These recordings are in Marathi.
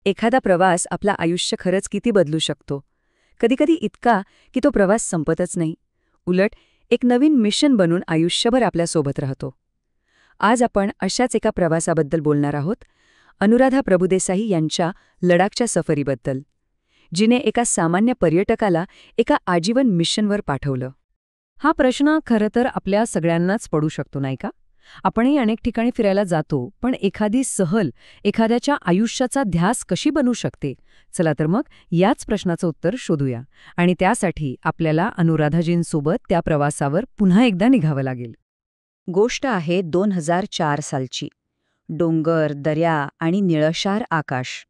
एखादा प्रवास आपलं आयुष्य खरंच किती बदलू शकतो. कधीकधी इतका की तो प्रवास संपतच नाही, उलट एक नवीन मिशन बनून आयुष्यभर आपल्यासोबत राहतो. आज आपण अशाच एका प्रवासाबद्दल बोलणार आहोत, अनुराधा प्रभुदेसाई यांच्या लडाखच्या सफरीबद्दल, जिने एका सामान्य पर्यटकाला एका आजीवन मिशनवर पाठवलं. हा प्रश्न खरं तर आपल्या सगळ्यांनाच पडू शकतो नाही का? आपणही अनेक ठिकाणी फिरायला जातो, पण एखादी सहल एखाद्याच्या आयुष्याचा ध्यास कशी बनू शकते? चला तर मग याच प्रश्नाचं उत्तर शोधूया. आणि त्यासाठी आपल्याला अनुराधाजींसोबत त्या प्रवासावर पुन्हा एकदा निघावं लागेल. गोष्ट आहे 2004 सालची. डोंगर, दर्या आणि निळशार आकाश.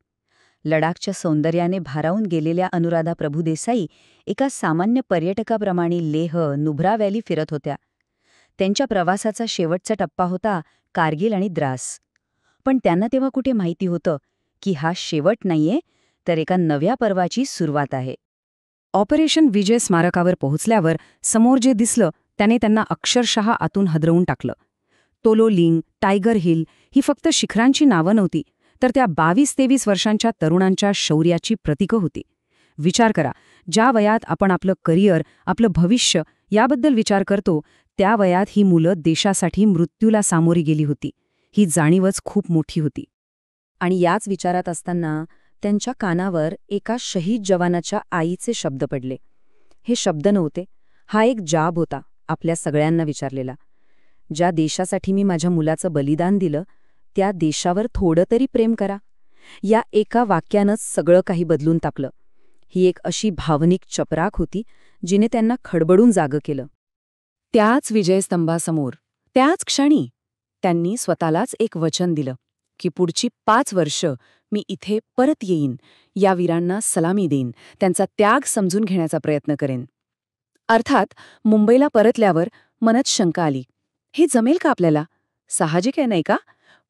लडाखच्या सौंदर्याने भारावून गेलेल्या अनुराधा प्रभुदेसाई एका सामान्य पर्यटकाप्रमाणे लेह, नुब्रा व्हॅली फिरत होत्या. त्यांच्या प्रवासाचा शेवटचा टप्पा होता कारगिल आणि द्रास. पण त्यांना तेव्हा कुठे माहिती होतं की हा शेवट नाहीये, तर एका नव्या पर्वाची सुरुवात आहे. ऑपरेशन विजय स्मारकावर पोहोचल्यावर समोर जे दिसलं त्याने त्यांना अक्षरशः आतून हादरवून टाकलं. तोलो लिंग, टायगर हिल ही फक्त शिखरांची नावं नव्हती, तर त्या 22-23 वर्षांच्या तरुणांच्या शौर्याची प्रतीकं होती. विचार करा, ज्या वयात आपण आपलं करिअर, आपलं भविष्य याबद्दल विचार करतो, त्या वयात ही मुलं देशासाठी मृत्यूला सामोरी गेली होती. ही जाणीवच खूप मोठी होती. आणि याच विचारात असताना त्यांच्या कानावर एका शहीद जवानाच्या आईचे शब्द पडले. हे शब्द नव्हते, हा एक जाब होता, आपल्या सगळ्यांना विचारलेला. ज्या देशासाठी मी माझ्या मुलाचं बलिदान दिलं, त्या देशावर थोडं तरी प्रेम करा. या एका वाक्यानंच सगळं काही बदलून टाकलं. ही एक अशी भावनिक चपराक होती जिने त्यांना खडबडून जागं केलं. त्याच विजयस्तंभासमोर, त्याच क्षणी त्यांनी स्वतःलाच एक वचन दिलं की पुढची 5 वर्ष मी इथे परत येईन, या वीरांना सलामी देईन, त्यांचा त्याग समजून घेण्याचा प्रयत्न करेन. अर्थात मुंबईला परतल्यावर मनात शंका आली, हे जमेल का आपल्याला? साहजिक आहे नाही का?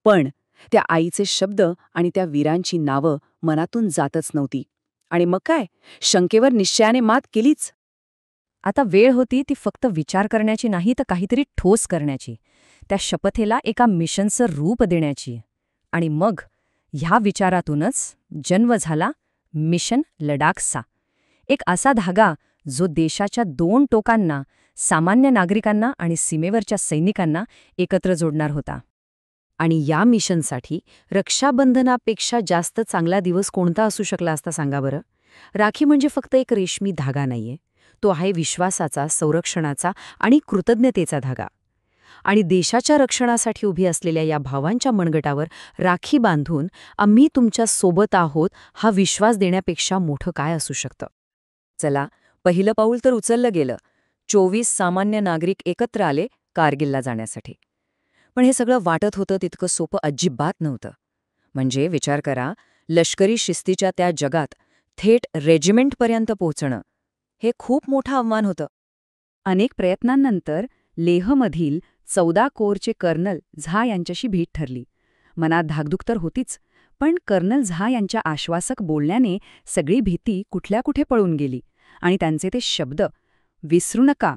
पण त्या आईचे शब्द आणि त्या वीरांची नावं मनातून जातच नव्हती. आणि मग काय, शंकेवर निश्चयाने मात केलीच. आता वेळ होती ती फक्त विचार करण्याची नाही, तर काहीतरी ठोस करण्याची, त्या शपथेला एका मिशनचं रूप देण्याची. आणि मग ह्या विचारातूनच जन्म झाला मिशन लडाखचा. एक असा धागा जो देशाच्या 2 टोकांना, सामान्य नागरिकांना आणि सीमेवरच्या सैनिकांना एकत्र जोडणार होता. आणि या मिशनसाठी रक्षाबंधनापेक्षा जास्त चांगला दिवस कोणता असू शकला असता सांगा बरं? राखी म्हणजे फक्त एक रेशमी धागा नाहीये, तो आहे विश्वासाचा, संरक्षणाचा आणि कृतज्ञतेचा धागा. आणि देशाच्या रक्षणासाठी उभी असलेल्या या भावांच्या मनगटावर राखी बांधून आम्ही तुमच्या सोबत आहोत हा विश्वास देण्यापेक्षा मोठं काय असू शकतं? चला, पहिलं पाऊल तर उचललं गेलं. 24 सामान्य नागरिक एकत्र आले कारगिलला जाण्यासाठी. पण हे सगळं वाटत होतं तितकं सोपं अजिबात नव्हतं. म्हणजे विचार करा, लष्करी शिस्तीच्या त्या जगात थेट रेजिमेंटपर्यंत पोहोचणं हे खूप मोठं आव्हान होतं. अनेक प्रयत्नांनंतर लेहमधील 14 कोरचे कर्नल झा यांच्याशी भेट ठरली. मनात धाकधूक तर होतीच, पण कर्नल झा यांच्या आश्वासक बोलण्याने सगळी भीती कुठल्या कुठे पळून गेली. आणि त्यांचे ते शब्द, विसरू नका,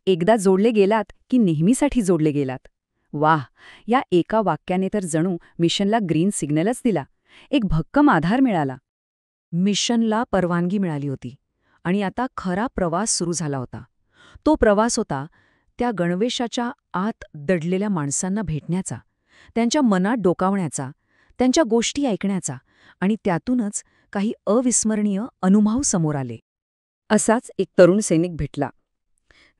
एकदा जोडले गेलात की नेहमीसाठी जोडले गेलात. वाह, या एका वाक्याने तर जणू मिशनला ग्रीन सिग्नलच दिला. एक भक्कम आधार मिळाला. मिशनला परवानगी मिळाली होती आणि आता खरा प्रवास सुरू झाला होता. तो प्रवास होता त्या गणवेशाच्या आत दडलेल्या माणसांना भेटण्याचा, त्यांच्या मनात डोकावण्याचा, त्यांच्या गोष्टी ऐकण्याचा, आणि त्यातूनच काही अविस्मरणीय अनुभव समोर आले. असाच एक तरुण सैनिक भेटला.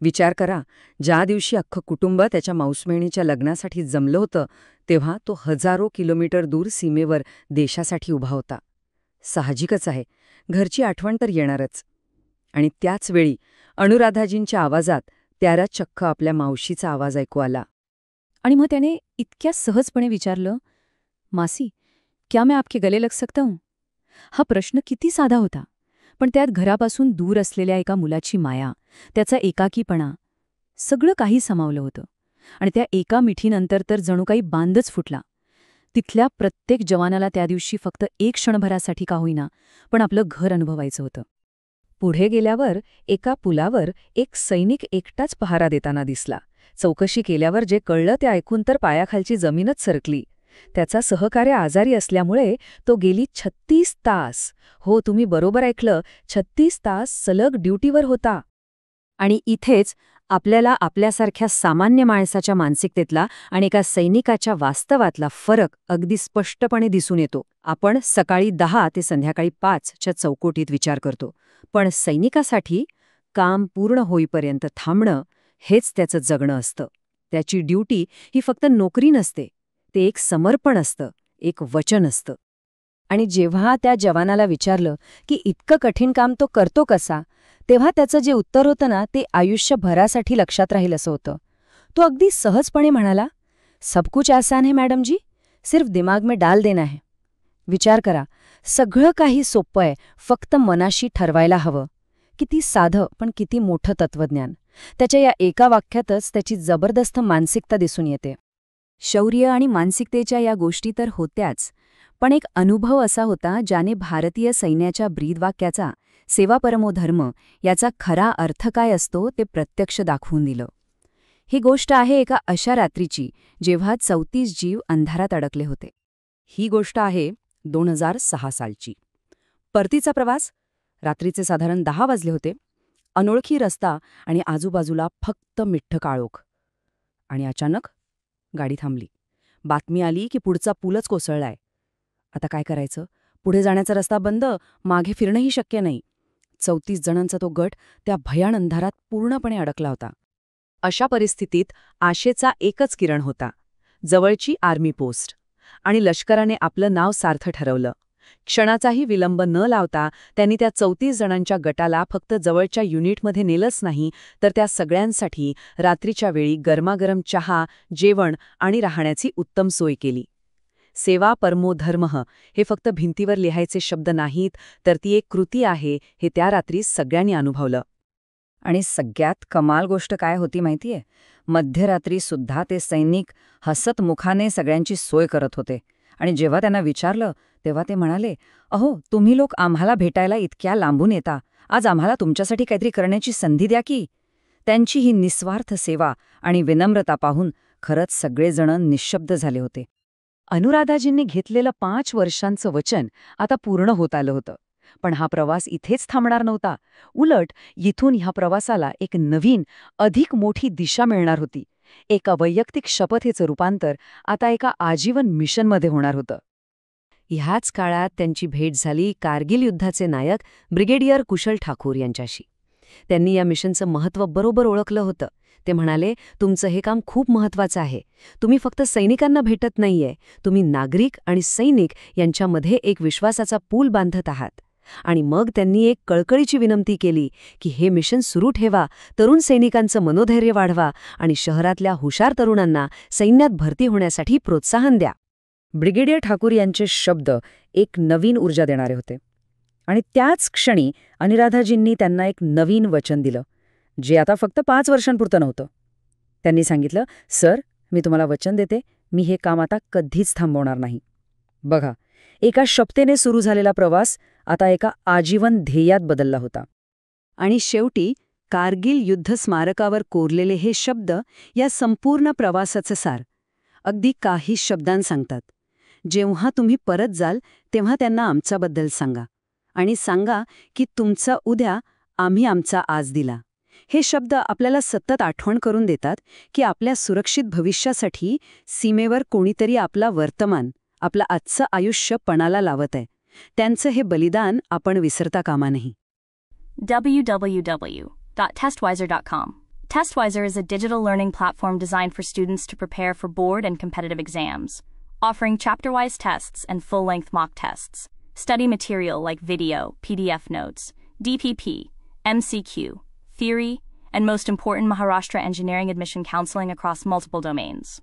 विचार करा, ज्या दिवशी अख्खं कुटुंब त्याच्या मावसबहिणीच्या लग्नासाठी जमलं होतं, तेव्हा तो हजारो किलोमीटर दूर सीमेवर देशासाठी उभा होता. साहजिकच आहे, घरची आठवण तर येणारच. आणि त्याच वेळी अनुराधाजींच्या आवाजात त्याला चक्क आपल्या मावशीचा आवाज ऐकू आला. आणि मग त्याने इतक्या सहजपणे विचारलं, मासी, क्या मैं आपके गले लग सकता हूं? हा प्रश्न किती साधा होता, पण त्यात घरापासून दूर असलेल्या एका मुलाची माया, त्याचा एकाकीपणा, सगळं काही सामावलं होतं. आणि त्या एका मिठीनंतर तर जणू काही बांधच फुटला. तिथल्या प्रत्येक जवानाला त्या दिवशी फक्त एक क्षणभरासाठी का होईना, पण आपलं घर अनुभवायचं होतं. पुढे गेल्यावर एका पुलावर एक सैनिक एकटाच पहारा देताना दिसला. चौकशी केल्यावर जे कळलं ते ऐकून तर पायाखालची जमीनच सरकली. त्याचा सहकार्य आजारी असल्यामुळे तो गेली 36 तास, हो तुम्ही बरोबर ऐकलं, 36 तास सलग ड्युटीवर होता. आणि इथेच आपल्याला आपल्यासारख्या सामान्य माणसाच्या मानसिकतेतला आणि एका सैनिकाच्या वास्तवातला फरक अगदी स्पष्टपणे दिसून येतो. आपण सकाळी 10 ते संध्याकाळी 5 च्या चौकटीत विचार करतो, पण सैनिकासाठी काम पूर्ण होईपर्यंत थांबणं हेच त्याचं जगणं असतं. त्याची ड्युटी ही फक्त नोकरी नसते, ते एक समर्पण असतं, एक वचन असतं. आणि जेव्हा त्या जवानाला विचारलं की इतकं कठीण काम तो करतो कसा, तेव्हा त्याचं जे उत्तर होतं ना ते आयुष्यभरासाठी लक्षात राहील असं होतं. तो अगदी सहजपणे म्हणाला, सब कुछ आसान है मॅडम जी, सिर्फ दिमाग में डाल देना है. विचार करा, सगळं काही सोपं आहे, फक्त मनाशी ठरवायला हवं. किती साधं पण किती मोठं तत्वज्ञान. त्याच्या या एका वाक्यातच त्याची जबरदस्त मानसिकता दिसून येते. शौर्य आणि मानसिकतेच्या या गोष्टी तर होत्याच, पण एक अनुभव असा होता ज्याने भारतीय सैन्याच्या ब्रीदवाक्याचा, सेवा परमो धर्म, याचा खरा अर्थ काय असतो ते प्रत्यक्ष दाखवून दिलं. ही गोष्ट आहे एका अशा रात्रीची जेव्हा 34 जीव अंधारात अडकले होते. ही गोष्ट आहे 2006 सालची. परतीचा प्रवास. रात्रीचे साधारण 10 वाजले होते. अनोळखी रस्ता आणि आजूबाजूला फक्त मिठ्ठ काळोख. आणि अचानक गाडी थांबली. बातमी आली की पुढचा पूलच कोसळलाय. आता काय करायचं? पुढे जाण्याचा रस्ता बंद, मागे फिरणंही शक्य नाही. 34 जणांचा तो गट त्या भयान अंधारात पूर्णपणे अडकला होता. अशा परिस्थितीत आशेचा एकच किरण होता, जवळची आर्मी पोस्ट. आणि लष्कराने आपलं नाव सार्थ ठरवलं. क्षणाचाही विलंब न लावता त्यांनी त्या 34 जणांच्या गटाला फक्त जवळच्या युनिटमध्ये नेलंच नाही, तर त्या सगळ्यांसाठी रात्रीच्या वेळी गरमागरम चहा, जेवण आणि राहण्याची उत्तम सोय केली. सेवा परमो धर्म हे फक्त भिंतीवर लिहायचे शब्द नाहीत, तर ती एक कृती आहे, हे त्या रात्री सगळ्यांनी अनुभवलं. आणि सगळ्यात कमाल गोष्ट काय होती माहितीये? मध्यरात्रीसुद्धा ते सैनिक हसत मुखाने सगळ्यांची सोय करत होते. आणि जेव्हा त्यांना विचारलं तेव्हा ते म्हणाले, अहो तुम्ही लोक आम्हाला भेटायला इतक्या लांबून येता, आज आम्हाला तुमच्यासाठी काहीतरी करण्याची संधी द्या की. त्यांची ही निस्वार्थ सेवा आणि विनम्रता पाहून खरंच सगळेजण निःशब्द झाले होते. अनुराधाजींनी घेतलेलं 5 वर्षांचं वचन आता पूर्ण होत आलं होतं. पण हा प्रवास इथेच थांबणार नव्हता. उलट इथून ह्या प्रवासाला एक नवीन, अधिक मोठी दिशा मिळणार होती. एका वैयक्तिक शपथेचं रूपांतर आता एका आजीवन मिशनमध्ये होणार होतं. ह्याच काळात त्यांची भेट झाली कारगिल युद्धाचे नायक ब्रिगेडियर कुशल ठाकूर यांच्याशी. त्यांनी या मिशनचं महत्त्व बरोबर ओळखलं होतं. ते म्हणाले, तुमचं हे काम खूप महत्त्वाचं आहे. तुम्ही फक्त सैनिकांना भेटत नाहीये, तुम्ही नागरिक आणि सैनिक यांच्यामध्ये एक विश्वासाचा पूल बांधत आहात. आणि मग त्यांनी एक कळकळीची विनंती केली की हे मिशन सुरू ठेवा, तरुण सैनिकांचं मनोधैर्य वाढवा आणि शहरातल्या हुशार तरुणांना सैन्यात भरती होण्यासाठी प्रोत्साहन द्या. ब्रिगेडियर ठाकूर यांचे शब्द एक नवीन ऊर्जा देणारे होते. आणि त्याच क्षणी अनुराधाजींनी त्यांना एक नवीन वचन दिलं, जे आता फक्त 5 वर्षांपुरतं नव्हतं. त्यांनी सांगितलं, सर, मी तुम्हाला वचन देते, मी हे काम आता कधीच थांबवणार नाही. बघा, एका शपथेने सुरू झालेला प्रवास आता एका आजीवन ध्येयात बदलला होता. आणि शेवटी कारगिल युद्ध स्मारकावर कोरलेले हे शब्द या संपूर्ण प्रवासाचं सार अगदी काही शब्दांत सांगतात. जेव्हा तुम्ही परत जाल तेव्हा त्यांना आमच्याबद्दल सांगा. आणि सांगा की तुमचा उद्या आम्ही आमचा आज दिला. हे शब्द आपल्याला सतत आठवण करून देतात की आपल्या सुरक्षित भविष्यासाठी सीमेवर कोणीतरी आपला वर्तमान, आपलं आजचं आयुष्य पणाला लावत आहे. त्यांचं हे बलिदान आपण विसरता कामा नये. www.testwiser.com. Testwiser is a digital learning platform designed for students to prepare for board and competitive exams, offering chapter-wise tests and full-length mock tests. Study material like video, PDF notes, DPP, MCQ, theory, and most important, Maharashtra engineering admission counseling across multiple domains.